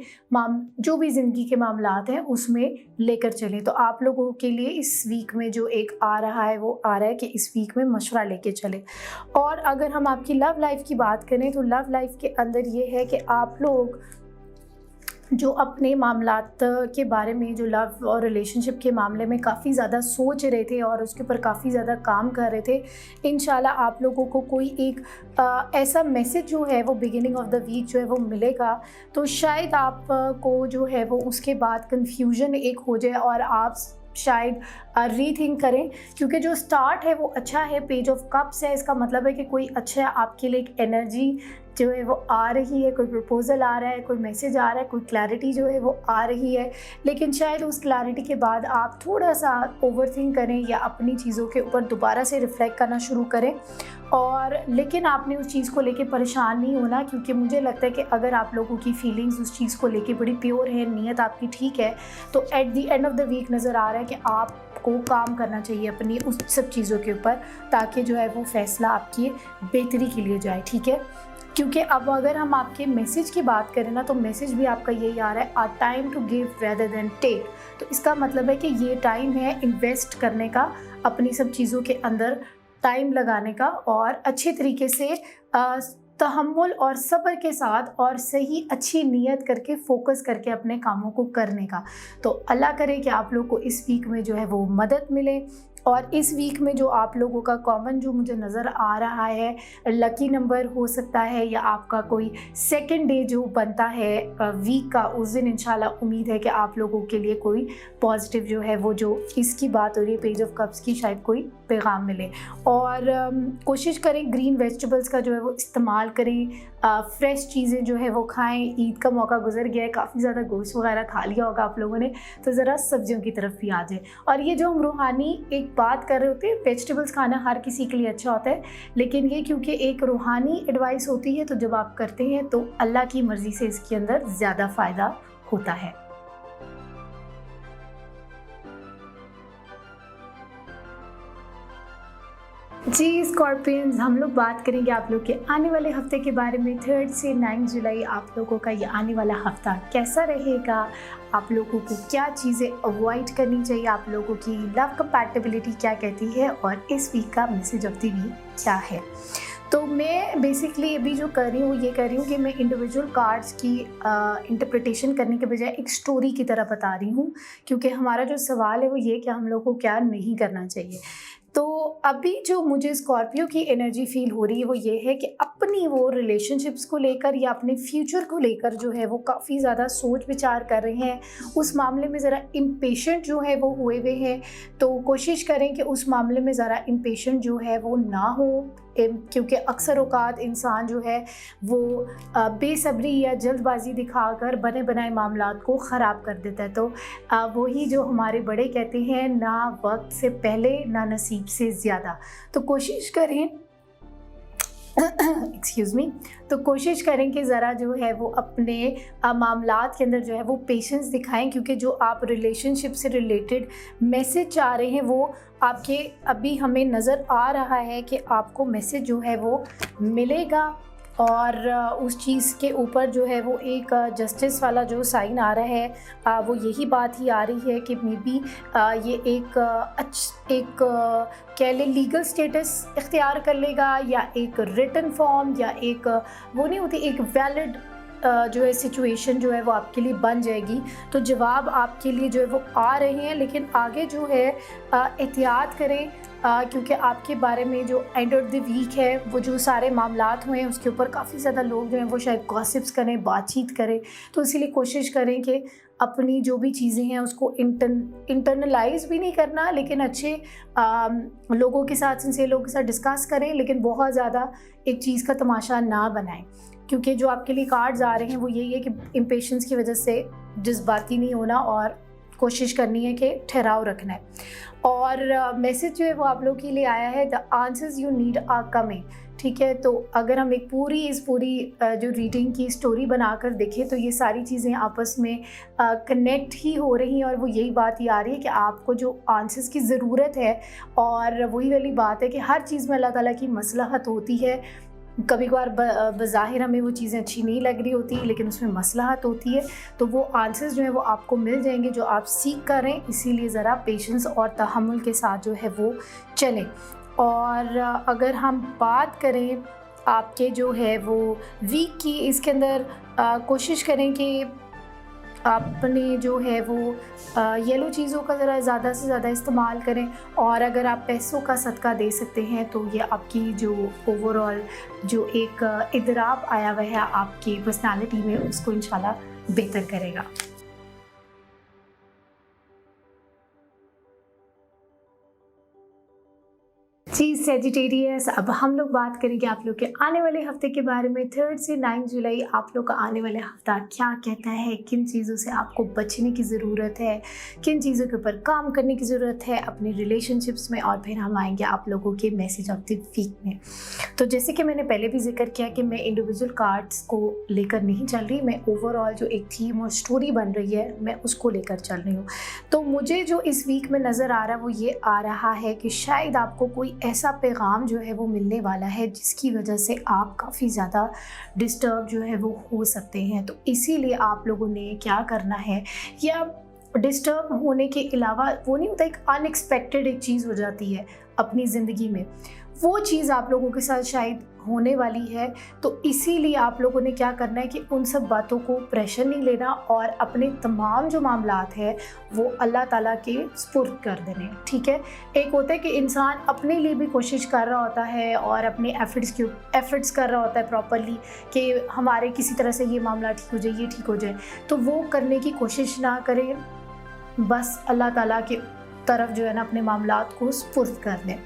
A: जो भी ज़िंदगी के मामलात हैं उसमें लेकर चलें। तो आप लोगों के लिए इस वीक में जो एक आ रहा है वो आ रहा है कि इस वीक में मशवरा लेके चलें। और अगर हम आपकी लव लाइफ की बात करें तो लव लाइफ के अंदर ये है कि आप लोग जो अपने मामलात के बारे में, जो लव और रिलेशनशिप के मामले में काफ़ी ज़्यादा सोच रहे थे और उसके ऊपर काफ़ी ज़्यादा काम कर रहे थे, इंशाल्लाह आप लोगों को कोई एक ऐसा मैसेज जो है वो बिगिनिंग ऑफ द वीक जो है वो मिलेगा। तो शायद आप को जो है वो उसके बाद कन्फ्यूजन एक हो जाए और आप शायद रीथिंक करें, क्योंकि जो स्टार्ट है वो अच्छा है, पेज ऑफ कप्स है, इसका मतलब है कि कोई अच्छा आपके लिए एक एनर्जी जो है वो आ रही है, कोई प्रपोजल आ रहा है, कोई मैसेज आ रहा है, कोई क्लैरिटी जो है वो आ रही है। लेकिन शायद उस क्लैरिटी के बाद आप थोड़ा सा ओवरथिंक करें या अपनी चीज़ों के ऊपर दोबारा से रिफ्लेक्ट करना शुरू करें, और लेकिन आपने उस चीज़ को लेके परेशान नहीं होना, क्योंकि मुझे लगता है कि अगर आप लोगों की फीलिंग्स उस चीज़ को लेके बड़ी प्योर है, नीयत आपकी ठीक है, तो at the end of the week नज़र आ रहा है कि आपको काम करना चाहिए अपनी उस सब चीज़ों के ऊपर, ताकि जो है वो फ़ैसला आपकी बेहतरी के लिए जाए। ठीक है, क्योंकि अब अगर हम आपके मैसेज की बात करें ना, तो मैसेज भी आपका यही आ रहा है, a time to give rather than take. तो इसका मतलब है कि ये टाइम है इन्वेस्ट करने का, अपनी सब चीज़ों के अंदर टाइम लगाने का, और अच्छे तरीके से तहम्मुल और सब्र के साथ और सही अच्छी नीयत करके फोकस करके अपने कामों को करने का। तो अल्लाह करे कि आप लोग को इस वीक में जो है वो मदद मिले। और इस वीक में जो आप लोगों का कॉमन जो मुझे नज़र आ रहा है, लकी नंबर हो सकता है, या आपका कोई सेकंड डे जो बनता है वीक का, उस दिन इंशाल्लाह उम्मीद है कि आप लोगों के लिए कोई पॉजिटिव जो है वो, जो इसकी बात हो रही है पेज ऑफ कप्स की, शायद कोई पैगाम मिले। और कोशिश करें ग्रीन वेजिटेबल्स का जो है वो इस्तेमाल करें, फ्रेश चीज़ें जो है वो खाएं। ईद का मौका गुजर गया है, काफ़ी ज़्यादा गोश्त वगैरह खा लिया होगा आप लोगों ने, तो ज़रा सब्जियों की तरफ भी आ जाए। और ये जो हम रूहानी एक बात कर रहे होते हैं, वेजिटेबल्स खाना हर किसी के लिए अच्छा होता है, लेकिन ये क्योंकि एक रूहानी एडवाइस होती है, तो जब आप करते हैं तो अल्लाह की मर्ज़ी से इसके अंदर ज़्यादा फ़ायदा होता है। जी स्कॉर्पियंस, हम लोग बात करेंगे आप लोग के आने वाले हफ्ते के बारे में। 3 से 9 जुलाई आप लोगों का ये आने वाला हफ्ता कैसा रहेगा, आप लोगों को क्या चीज़ें अवॉइड करनी चाहिए, आप लोगों की लव कंपैटिबिलिटी क्या कहती है, और इस वीक का मैसेज ऑफ द वीक क्या है। तो मैं बेसिकली अभी जो कर रही हूँ ये कर रही हूँ कि मैं इंडिविजुअल कार्ड्स की इंटरप्रिटेशन करने के बजाय एक स्टोरी की तरह बता रही हूँ, क्योंकि हमारा जो सवाल है वो ये कि हम लोग को क्या नहीं करना चाहिए। तो अभी जो मुझे स्कॉर्पियो की एनर्जी फील हो रही है वो ये है कि अपनी वो रिलेशनशिप्स को लेकर या अपने फ्यूचर को लेकर जो है वो काफ़ी ज़्यादा सोच विचार कर रहे हैं, उस मामले में ज़रा इम्पेशेंट जो है वो हुए हुए हैं। तो कोशिश करें कि उस मामले में ज़रा इम्पेशेंट जो है वो ना हो, क्योंकि अक्सर औक़ात इंसान जो है वो बेसब्री या जल्दबाज़ी दिखाकर बने बनाए मामलात को ख़राब कर देता है। तो वही जो हमारे बड़े कहते हैं, ना वक्त से पहले ना नसीब से ज़्यादा। तो कोशिश करें एक्सक्यूज़ मी, तो कोशिश करें कि ज़रा जो है वो अपने मामलात के अंदर जो है वो पेशेंस दिखाएं, क्योंकि जो आप रिलेशनशिप से रिलेटेड मैसेज चाह रहे हैं वो आपके अभी हमें नज़र आ रहा है कि आपको मैसेज जो है वो मिलेगा। और उस चीज़ के ऊपर जो है वो एक जस्टिस वाला जो साइन आ रहा है, वो यही बात ही आ रही है कि मे बी ये एक कह लें लीगल स्टेटस इख्तियार कर लेगा, या एक रिटन फॉर्म, या एक वो नहीं होती एक वैलिड जो है सिचुएशन जो है वो आपके लिए बन जाएगी। तो जवाब आपके लिए जो है वो आ रहे हैं, लेकिन आगे जो है एहतियात करें, क्योंकि आपके बारे में जो एंड ऑफ द वीक है वो जो सारे मामलात हुए हैं उसके ऊपर काफ़ी ज़्यादा लोग जो हैं वो शायद गॉसिप्स करें, बातचीत करें। तो इसीलिए कोशिश करें कि अपनी जो भी चीज़ें हैं उसको इंटरनलाइज भी नहीं करना, लेकिन अच्छे लोगों के साथ, सिंसियर लोगों के साथ डिस्कस करें, लेकिन बहुत ज़्यादा एक चीज़ का तमाशा ना बनाएं। क्योंकि जो आपके लिए कार्ड्स आ रहे हैं वो यही है कि इम्पेशेंस की वजह से जज्बाती नहीं होना और कोशिश करनी है कि ठहराव रखना है। और मैसेज जो है वो आप लोगों के लिए आया है, the answers you need are coming. ठीक है, तो अगर हम एक इस पूरी जो रीडिंग की स्टोरी बनाकर देखें तो ये सारी चीज़ें आपस में कनेक्ट ही हो रही हैं, और वो यही बात ही आ रही है कि आपको जो आंसर्स की ज़रूरत है, और वही वाली बात है कि हर चीज़ में अल्लाह ताला की मसलहत होती है। कभी कभार बज़ाहिर हमें वो चीज़ें अच्छी नहीं लग रही होती, लेकिन उसमें मसलहत होती है। तो वो आंसर्स जो है वो आपको मिल जाएंगे जो आप सीख कर रहे हैं। इसीलिए ज़रा पेशेंस और तहम्मुल के साथ जो है वो चलें। और अगर हम बात करें आपके जो है वो वीक की, इसके अंदर कोशिश करें कि आपने जो है वो येलो चीज़ों का ज़रा ज़्यादा से ज़्यादा इस्तेमाल करें। और अगर आप पैसों का सदका दे सकते हैं तो ये आपकी जो ओवरऑल जो एक इदराब आया हुआ है आपकी पर्सनालिटी में, उसको इंशाल्लाह बेहतर करेगा। जी सेजिटेरियस, अब हम लोग बात करेंगे आप लोग के आने वाले हफ्ते के बारे में। 3 से 9 जुलाई आप लोग का आने वाला हफ्ता क्या कहता है, किन चीज़ों से आपको बचने की ज़रूरत है, किन चीज़ों के ऊपर काम करने की ज़रूरत है अपने रिलेशनशिप्स में। और फिर हम आएंगे आप लोगों के मैसेज ऑफ द वीक में। तो जैसे कि मैंने पहले भी जिक्र किया कि मैं इंडिविजुअल कार्ड्स को लेकर नहीं चल रही, मैं ओवरऑल जो एक थीम और स्टोरी बन रही है मैं उसको लेकर चल रही हूँ। तो मुझे जो इस वीक में नज़र आ रहा है वो ये आ रहा है कि शायद आपको कोई ऐसा पैगाम जो है वो मिलने वाला है जिसकी वजह से आप काफ़ी ज़्यादा डिस्टर्ब जो है वो हो सकते हैं। तो इसीलिए आप लोगों ने क्या करना है, या डिस्टर्ब होने के अलावा वो नहीं होता, एक अनएक्सपेक्टेड एक चीज़ हो जाती है अपनी ज़िंदगी में, वो चीज़ आप लोगों के साथ शायद होने वाली है। तो इसीलिए आप लोगों ने क्या करना है कि उन सब बातों को प्रेशर नहीं लेना और अपने तमाम जो मामलात है वो अल्लाह ताला के सुपुर्द कर देने। ठीक है, एक होता है कि इंसान अपने लिए भी कोशिश कर रहा होता है और अपने एफर्ट्स कर रहा होता है प्रॉपरली कि हमारे किसी तरह से ये मामला ठीक हो जाए, ये ठीक हो जाए। तो वो करने की कोशिश ना करें, बस अल्लाह ताला के तरफ जो है ना अपने मामलात को सुपुर्द कर दें।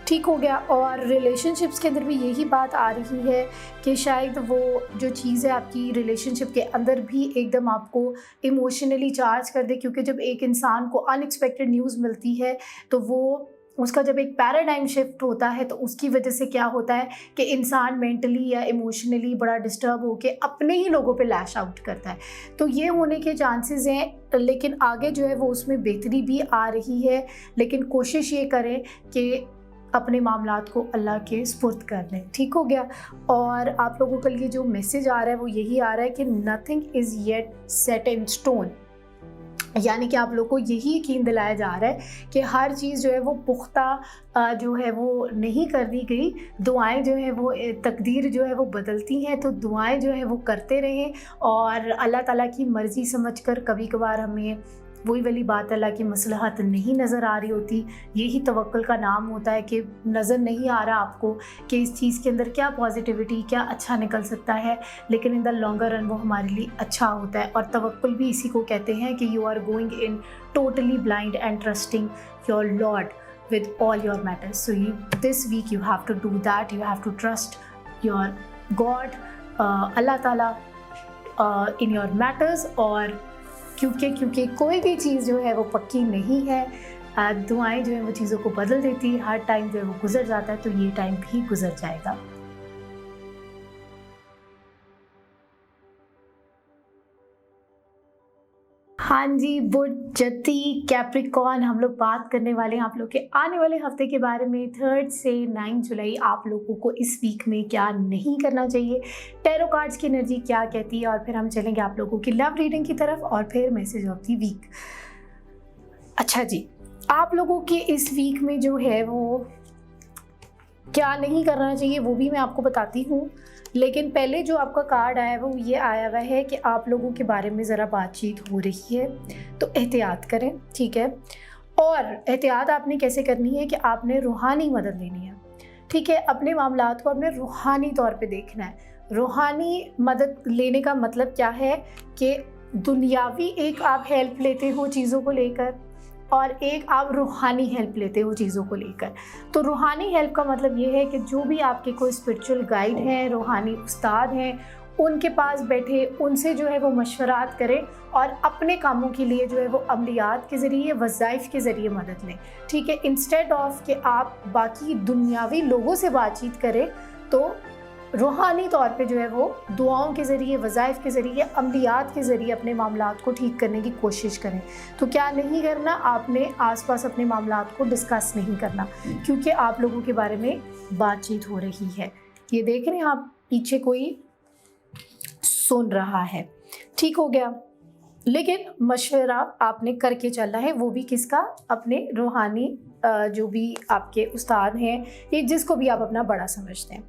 A: ठीक हो गया। और रिलेशनशिप्स के अंदर भी यही बात आ रही है कि शायद वो जो चीज़ है आपकी रिलेशनशिप के अंदर भी एकदम आपको इमोशनली चार्ज कर दे, क्योंकि जब एक इंसान को अनएक्सपेक्टेड न्यूज़ मिलती है तो वो उसका जब एक पैराडाइम शिफ्ट होता है तो उसकी वजह से क्या होता है कि इंसान मेंटली या इमोशनली बड़ा डिस्टर्ब होके अपने ही लोगों पे लैश आउट करता है। तो ये होने के चांसेस हैं, लेकिन आगे जो है वो उसमें बेहतरी भी आ रही है। लेकिन कोशिश ये करें कि अपने मामलात को अल्लाह के सुपुर्द कर दें। ठीक हो गया। और आप लोगों के लिए जो मैसेज आ रहा है वो यही आ रहा है कि nothing is yet set in stone, यानी कि आप लोग को यही यकीन दिलाया जा रहा है कि हर चीज़ जो है वो पुख्ता जो है वो नहीं कर दी गई। दुआएं जो है वो तकदीर जो है वो बदलती हैं, तो दुआएं जो है वो करते रहें और अल्लाह ताला की मर्ज़ी समझकर कभी कभार हमें वही वाली बात अल्लाह की मसलहत नहीं नज़र आ रही होती, यही तवक्कुल का नाम होता है कि नज़र नहीं आ रहा आपको कि इस चीज़ के अंदर क्या पॉजिटिविटी, क्या अच्छा निकल सकता है, लेकिन इन द लॉन्गर रन वो हमारे लिए अच्छा होता है। और तवक्कुल भी इसी को कहते हैं कि you are going in totally blind and trusting your lord. with all your matters. So this week you have to do that. You have to trust your God, Allah Taala in your matters. और क्योंकि कोई भी चीज़ जो है वो पक्की नहीं है, दुआएं जो है वो चीज़ों को बदल देती है। हर टाइम जो है वो गुजर जाता है, तो ये टाइम भी गुजर जाएगा। हाँ जी, बुध, जति, कैप्रिकॉर्न, हम लोग बात करने वाले हैं आप लोग के आने वाले हफ्ते के बारे में। 3 से 9 जुलाई आप लोगों को इस वीक में क्या नहीं करना चाहिए, टैरो कार्ड्स की एनर्जी क्या कहती है, और फिर हम चलेंगे आप लोगों की लव रीडिंग की तरफ, और फिर मैसेज ऑफ द वीक। अच्छा जी, आप लोगों के इस वीक में जो है वो क्या नहीं करना चाहिए वो भी मैं आपको बताती हूँ, लेकिन पहले जो आपका कार्ड आया है वो ये आया हुआ है कि आप लोगों के बारे में ज़रा बातचीत हो रही है, तो एहतियात करें, ठीक है। और एहतियात आपने कैसे करनी है कि आपने रूहानी मदद लेनी है, ठीक है। अपने मामलात को आपने रूहानी तौर पे देखना है। रूहानी मदद लेने का मतलब क्या है कि दुनियावी एक आप हेल्प लेते हो चीज़ों को लेकर, और एक आप रूहानी हेल्प लेते हो चीज़ों को लेकर। तो रूहानी हेल्प का मतलब ये है कि जो भी आपके कोई स्पिरिचुअल गाइड हैं, रूहानी उस्ताद हैं, उनके पास बैठे उनसे जो है वो मशवरात करें, और अपने कामों के लिए जो है वो अमलियात के ज़रिए, वज़ाइफ के ज़रिए मदद लें, ठीक है। इंस्टेड ऑफ कि आप बाकी दुनियावी लोगों से बातचीत करें, तो रूहानी तौर पे जो है वो दुआओं के ज़रिए, वज़ाइफ के ज़रिए, अमलियात के ज़रिए अपने मामलात को ठीक करने की कोशिश करें। तो क्या नहीं करना, आपने आसपास अपने मामलात को डिस्कस नहीं करना, क्योंकि आप लोगों के बारे में बातचीत हो रही है। ये देख रहे हैं आप, पीछे कोई सुन रहा है, ठीक हो गया। लेकिन मशवरा आपने करके चलना है, वो भी किसका, अपने रूहानी जो भी आपके उस्ताद हैं, ये जिसको भी आप अपना बड़ा समझते हैं।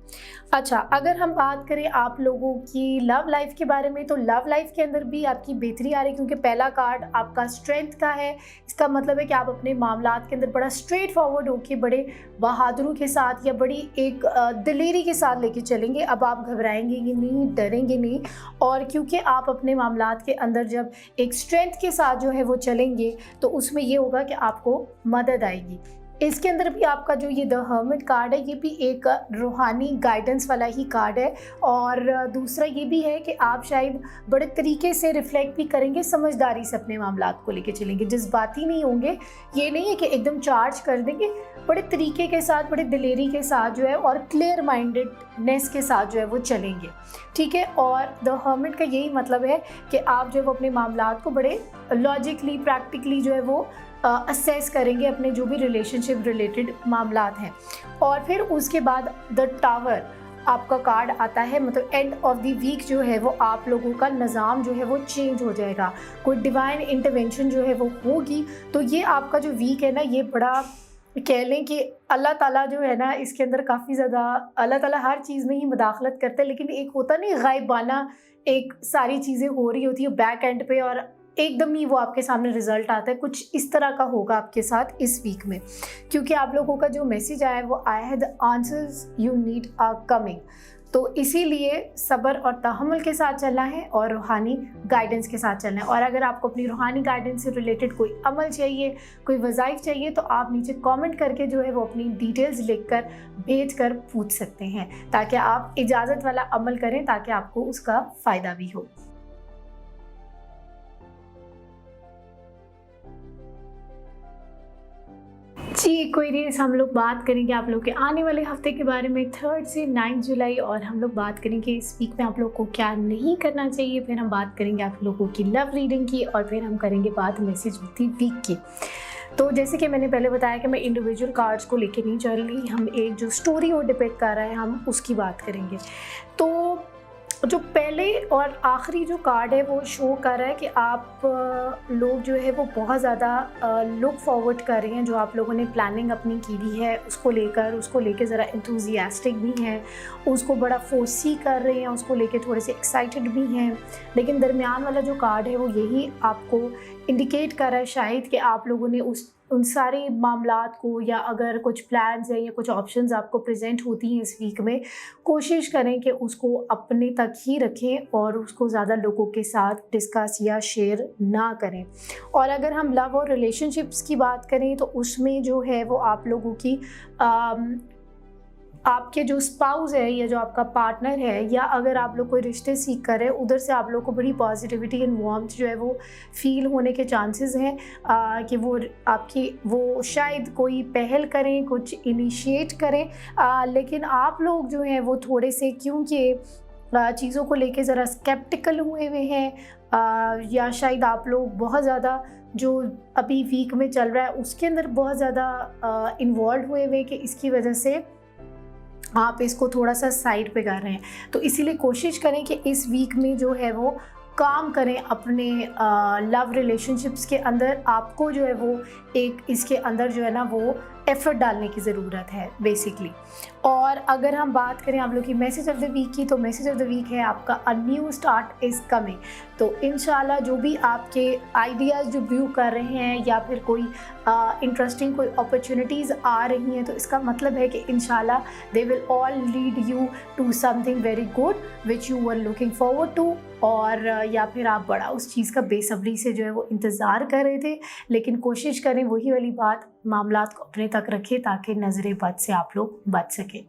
A: अच्छा, अगर हम बात करें आप लोगों की लव लाइफ के बारे में, तो लव लाइफ के अंदर भी आपकी बेहतरी आ रही है, क्योंकि पहला कार्ड आपका स्ट्रेंथ का है। इसका मतलब है कि आप अपने मामलात के अंदर बड़ा स्ट्रेट फॉरवर्ड होकर, बड़े बहादुरी के साथ या बड़ी एक दिलेरी के साथ लेके चलेंगे। अब आप घबराएंगे नहीं, डरेंगे नहीं, और क्योंकि आप अपने मामलात के अंदर जब एक स्ट्रेंथ के साथ जो है वो चलेंगे, तो उसमें ये होगा कि आपको मदद आएगी। इसके अंदर भी आपका जो ये द हर्मिट कार्ड है, ये भी एक रूहानी गाइडेंस वाला ही कार्ड है। और दूसरा ये भी है कि आप शायद बड़े तरीके से रिफ्लेक्ट भी करेंगे, समझदारी से अपने मामलात को लेके चलेंगे, जज्बाती नहीं होंगे। ये नहीं है कि एकदम चार्ज कर देंगे, बड़े तरीके के साथ, बड़े दिलेरी के साथ जो है, और क्लियर माइंडेडनेस के साथ जो है वो चलेंगे, ठीक है। और द हर्मिट का यही मतलब है कि आप जो है वो अपने मामलात को बड़े लॉजिकली, प्रैक्टिकली जो है वो असेस करेंगे, अपने जो भी रिलेशनशिप रिलेटेड मामलात हैं। और फिर उसके बाद द टावर आपका कार्ड आता है, मतलब एंड ऑफ द वीक जो है वो आप लोगों का निज़ाम जो है वो चेंज हो जाएगा, कोई डिवाइन इंटरवेंशन जो है वो होगी। तो ये आपका जो वीक है ना, ये बड़ा कह लें कि अल्लाह ताला जो है ना, इसके अंदर काफ़ी ज़्यादा अल्लाह ताला हर चीज़ में ही मदाखलत करते हैं, लेकिन एक होता नहीं गायबाना, एक सारी चीज़ें हो रही होती है बैक एंड पे, और एकदम ही वो आपके सामने रिजल्ट आता है। कुछ इस तरह का होगा आपके साथ इस वीक में, क्योंकि आप लोगों का जो मैसेज आया है वो आया है the answers you need are coming. तो इसीलिए सब्र और तहम्मुल के साथ चलना है, और रूहानी गाइडेंस के साथ चलना है। और अगर आपको अपनी रूहानी गाइडेंस से रिलेटेड कोई अमल चाहिए, कोई वज़ाइफ चाहिए, तो आप नीचे कमेंट करके जो है वो अपनी डिटेल्स लिखकर भेज कर पूछ सकते हैं, ताकि आप इजाज़त वाला अमल करें, ताकि आपको उसका फ़ायदा भी हो। जी, एक्वेरियस, हम लोग बात करेंगे आप लोग के आने वाले हफ्ते के बारे में, 3 से 9 जुलाई, और हम लोग बात करेंगे इस वीक में आप लोग को क्या नहीं करना चाहिए। फिर हम बात करेंगे आप लोगों की लव रीडिंग की, और फिर हम करेंगे बात मैसेज ऑफ द वीक की। तो जैसे कि मैंने पहले बताया कि मैं इंडिविजुअल कार्ड्स को लेके नहीं चल रही, हम एक जो स्टोरी वो डिपेक्ट कर रहा है, हम उसकी बात करेंगे। तो जो पहले और आखिरी जो कार्ड है वो शो कर रहा है कि आप लोग जो है वो बहुत ज़्यादा लुक फॉरवर्ड कर रहे हैं, जो आप लोगों ने प्लानिंग अपनी की हुई है उसको लेकर ज़रा एंथुजियास्टिक भी हैं, उसको बड़ा फोर्सी कर रहे हैं, उसको लेके थोड़े से एक्साइटेड भी हैं। लेकिन दरमियान वाला जो कार्ड है वो यही आपको इंडिकेट कर रहा है शायद कि आप लोगों ने उस उन सारे मामलात को, या अगर कुछ प्लान्स हैं या कुछ ऑप्शंस आपको प्रेजेंट होती हैं इस वीक में, कोशिश करें कि उसको अपने तक ही रखें और उसको ज़्यादा लोगों के साथ डिस्कस या शेयर ना करें। और अगर हम लव और रिलेशनशिप्स की बात करें तो उसमें जो है वो आप लोगों की आपके जो स्पाउस है या जो आपका पार्टनर है, या अगर आप लोग कोई रिश्ते सीख कर रहे हैं, उधर से आप लोग को बड़ी पॉजिटिविटी एंड वार्मथ जो है वो फील होने के चांसेस हैं कि वो शायद कोई पहल करें, कुछ इनिशिएट करें, लेकिन आप लोग जो हैं वो थोड़े से, क्योंकि चीज़ों को लेके ज़रा स्केप्टिकल हुए हुए हैं, या शायद आप लोग बहुत ज़्यादा जो अभी वीक में चल रहा है उसके अंदर बहुत ज़्यादा इन्वॉल्व हुए हुए कि इसकी वजह से आप इसको थोड़ा सा साइड पे कर रहे हैं। तो इसीलिए कोशिश करें कि इस वीक में जो है वो काम करें अपने लव रिलेशनशिप्स के अंदर। आपको जो है वो एक इसके अंदर जो है ना वो एफर्ट डालने की ज़रूरत है बेसिकली। और अगर हम बात करें आप लोग की मैसेज ऑफ द वीक की, तो मैसेज ऑफ द वीक है आपका a new start is coming. तो इंशाल्लाह जो भी आपके आइडियाज़ जो व्यू कर रहे हैं या फिर कोई इंटरेस्टिंग कोई अपॉर्चुनिटीज़ आ रही हैं, तो इसका मतलब है कि इंशाल्लाह they will all lead you to something very good which you were looking forward to. और या फिर आप बड़ा उस चीज़ का बेसब्री से जो है वो इंतज़ार कर रहे थे, लेकिन कोशिश करें वही वाली बात, मामलात को अपने तक रखें ताकि नज़रे बद से आप लोग बच सकें।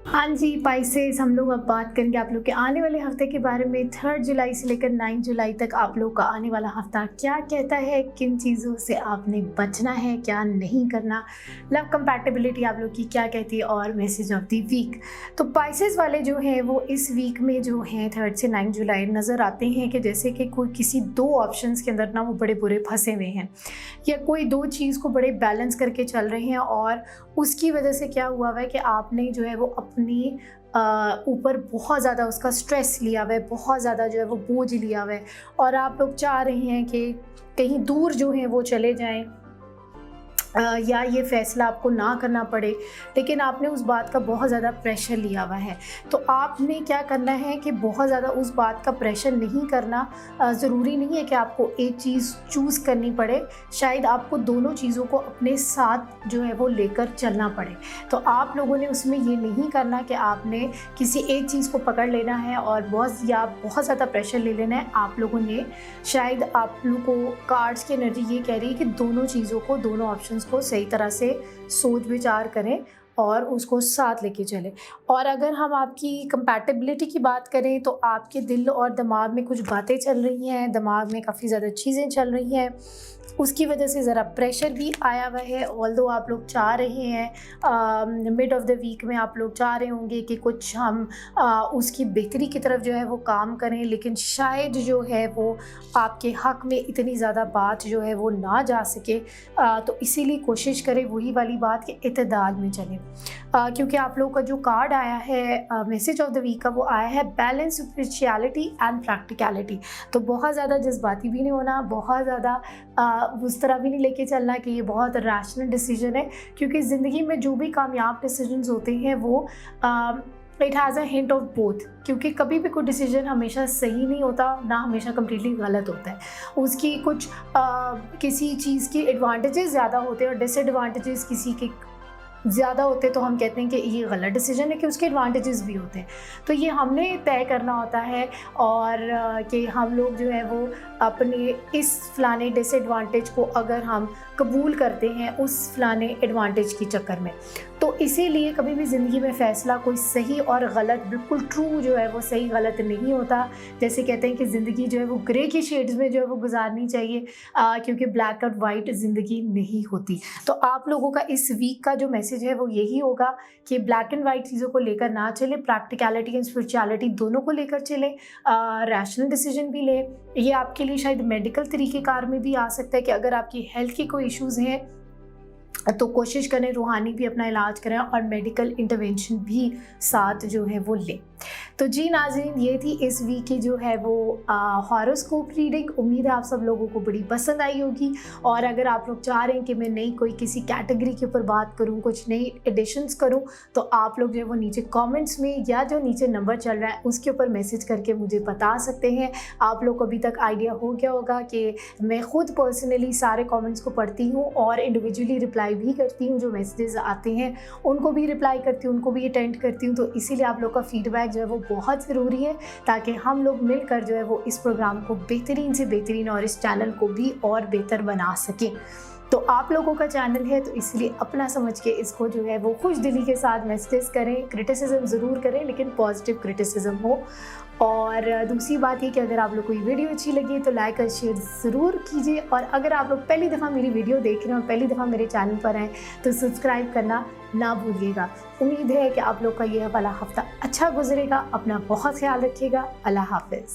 A: हाँ जी पाइसेस, हम लोग अब बात करेंगे आप लोग के आने वाले हफ्ते के बारे में। 3 जुलाई से लेकर 9 जुलाई तक आप लोग का आने वाला हफ्ता क्या कहता है, किन चीज़ों से आपने बचना है, क्या नहीं करना, लव कंपैटिबिलिटी आप लोग की क्या कहती है, और मैसेज ऑफ द वीक। तो पाइसेस वाले जो हैं वो इस वीक में जो हैं 3 से 9 जुलाई नज़र आते हैं कि जैसे कि कोई किसी 2 ऑप्शंस के अंदर ना वो बड़े बुरे फंसे हुए हैं, या कोई 2 चीज़ को बड़े बैलेंस करके चल रहे हैं, और उसकी वजह से क्या हुआ हुआ है कि आपने जो है वो अपनी ऊपर बहुत ज़्यादा उसका स्ट्रेस लिया हुआ है, बहुत ज़्यादा जो है वो बोझ लिया हुआ है, और आप लोग चाह रहे हैं कि कहीं दूर जो है वो चले जाएं, या ये फ़ैसला आपको ना करना पड़े, लेकिन आपने उस बात का बहुत ज़्यादा प्रेशर लिया हुआ है। तो आपने क्या करना है कि बहुत ज़्यादा उस बात का प्रेशर नहीं करना। ज़रूरी नहीं है कि आपको एक चीज़ चूज़ करनी पड़े, शायद आपको दोनों चीज़ों को अपने साथ जो है वो लेकर चलना पड़े। तो आप लोगों ने उसमें ये नहीं करना कि आपने किसी एक चीज़ को पकड़ लेना है और बहुत ज़्यादा प्रेशर ले लेना है। आप लोगों ने शायद, आप लोगों को कार्ड्स की एनर्जी ये कह रही है कि दोनों चीज़ों को, दोनों ऑप्शंस को सही तरह से सोच विचार करें और उसको साथ लेके चलें। और अगर हम आपकी कंपैटिबिलिटी की बात करें तो आपके दिल और दिमाग में कुछ बातें चल रही हैं, दिमाग में काफ़ी ज़्यादा चीज़ें चल रही हैं, उसकी वजह से ज़रा प्रेशर भी आया हुआ है। ऑल्दो आप लोग चाह रहे हैं मिड ऑफ द वीक में आप लोग चाह रहे होंगे कि कुछ हम उसकी बेहतरी की तरफ जो है वो काम करें, लेकिन शायद जो है वो आपके हक़ में इतनी ज़्यादा बात जो है वो ना जा सके। तो इसीलिए कोशिश करें वही वाली बात कि इत्तेदाल में चलें, क्योंकि आप लोगों का जो कार्ड आया है मैसेज ऑफ द वीक का, वो आया है बैलेंस स्पिरिचुअलिटी एंड प्रैक्टिकलिटी। तो बहुत ज़्यादा जज्बाती भी नहीं होना, बहुत ज़्यादा उस तरह भी नहीं लेके चलना कि ये बहुत रैशनल डिसीजन है, क्योंकि ज़िंदगी में जो भी कामयाब डिसीजंस होते हैं वो it has a hint of both, क्योंकि कभी भी कोई डिसीजन हमेशा सही नहीं होता, ना हमेशा कम्प्लीटली गलत होता है। उसकी कुछ किसी चीज़ की एडवांटेजेस ज़्यादा होते हैं और डिसएडवांटेजेस किसी के ज़्यादा होते, तो हम कहते हैं कि ये गलत डिसीजन है, कि उसके एडवांटेजेस भी होते हैं। तो ये हमने तय करना होता है, और कि हम लोग जो है वो अपने इस फ़लाने डिसएडवांटेज को अगर हम कबूल करते हैं उस फ़लाने एडवांटेज की चक्कर में, तो इसीलिए कभी भी ज़िंदगी में फ़ैसला कोई सही और गलत, बिल्कुल ट्रू जो है वो सही गलत नहीं होता। जैसे कहते हैं कि ज़िंदगी जो है वो ग्रे की शेड्स में जो है वो गुजारनी चाहिए, क्योंकि ब्लैक और वाइट ज़िंदगी नहीं होती। तो आप लोगों का इस वीक का जो मैसेज है वो यही होगा कि ब्लैक एंड वाइट चीज़ों को लेकर ना चले, प्रैक्टिकलिटी एंड स्पिरिचुअलिटी दोनों को लेकर चले, रैशनल डिसीजन भी लें। ये आपके लिए शायद मेडिकल तरीक़ेकार में भी आ सकता है कि अगर आपकी हेल्थ के कोई इश्यूज़ हैं तो कोशिश करें रूहानी भी अपना इलाज करें और मेडिकल इंटरवेंशन भी साथ जो है वो लें। तो जी नाज़रीन, ये थी इस वीक की जो है वो हॉरोस्कोप रीडिंग। उम्मीद है आप सब लोगों को बड़ी पसंद आई होगी। और अगर आप लोग चाह रहे हैं कि मैं नई कोई किसी कैटेगरी के ऊपर बात करूं, कुछ नई एडिशंस करूं, तो आप लोग जो है वो नीचे कमेंट्स में या जो नीचे नंबर चल रहा है उसके ऊपर मैसेज करके मुझे बता सकते हैं। आप लोग को अभी तक आइडिया हो गया होगा कि मैं खुद पर्सनली सारे कमेंट्स को पढ़ती हूँ और इंडिविजुअली रिप्लाई भी करती हूँ। जो मैसेजेस आते हैं उनको भी रिप्लाई करती हूँ, उनको भी अटेंड करती हूँ। तो इसीलिए आप लोग का फीडबैक जो है वो बहुत ज़रूरी है, ताकि हम लोग मिलकर जो है वो इस प्रोग्राम को बेहतरीन से बेहतरीन और इस चैनल को भी और बेहतर बना सकें। तो आप लोगों का चैनल है, तो इसलिए अपना समझ के इसको जो है वो खुश दिली के साथ मैसेज करें। क्रिटिसिज्म ज़रूर करें, लेकिन पॉजिटिव क्रिटिसिज्म हो। और दूसरी बात ये कि अगर आप लोग को ये वीडियो अच्छी लगी तो लाइक और शेयर ज़रूर कीजिए। और अगर आप लोग पहली दफ़ा मेरी वीडियो देख रहे हैं और पहली दफ़ा मेरे चैनल पर आएँ तो सब्सक्राइब करना ना भूलिएगा। उम्मीद है कि आप लोग का ये वाला हफ्ता अच्छा गुजरेगा। अपना बहुत ख्याल रखिएगा। अल्लाह हाफ़िज़।